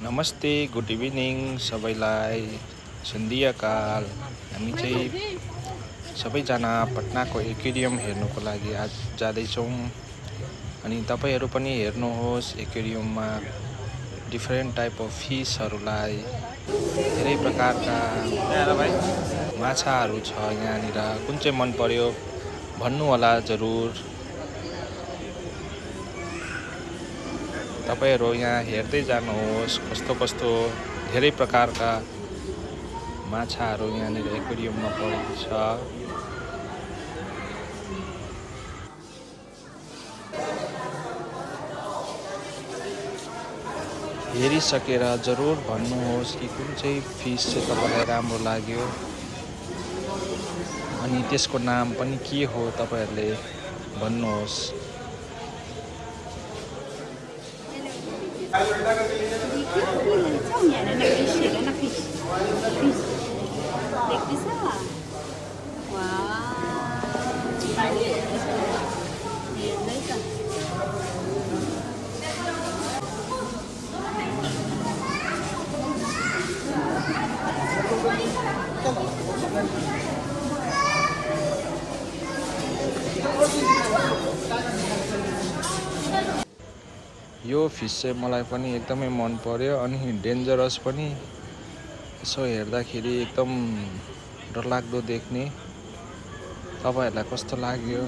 नमस्ते, good evening सबैलाई। सन्धियाकाल। हामी चाहिँ सबैजना पटनाको एक्वेरियम हेर्नुको लागि आज जाँदैछौँ। अनि तपाईँहरू पनि हेर्नुहोस्, एक्वेरियममा डिफरेन्ट टाइप अफ फिसहरूलाई, धेरै प्रकारका माछाहरू छ यहाँनिर। कुन चाहिँ मन पर्यो भन्नुहोला जरुर। तपाईहरू यहाँ हेर्दै जानुहोस्, कस्तो कस्तो धेरै प्रकारका माछाहरू यहाँनिर एक्वेरियममा परेको छ। हेरिसकेर जरुर भन्नुहोस् कि कुन चाहिँ फिस चाहिँ तपाईँलाई राम्रो लाग्यो, अनि त्यसको नाम पनि के हो तपाईँहरूले भन्नुहोस्। यो फिस चाहिँ मलाई पनि एकदमै मन पर्यो, अनि डेन्जरस पनि। यसो हेर्दाखेरि एकदम डरलाग्दो देख्ने। तपाईहरूलाई कस्तो लाग्यो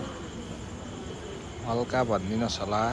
हल्का भनिदिनुहोस् होला।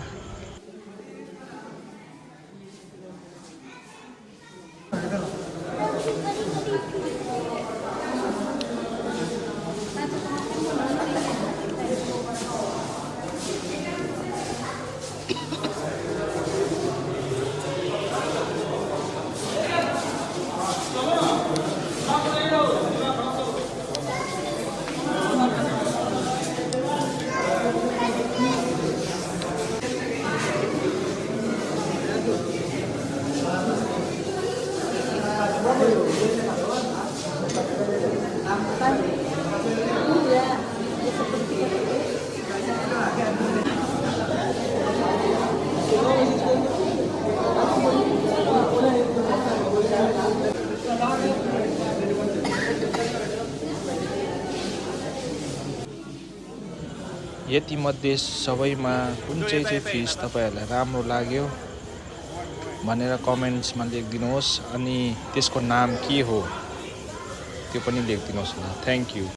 यतिमध्ये सबैमा कुन चाहिँ फिस तपाईँहरूलाई राम्रो लाग्यो भनेर कमेन्ट्समा लेखिदिनुहोस्, अनि त्यसको नाम के हो त्यो पनि लेखिदिनुहोस् होला। Thank you.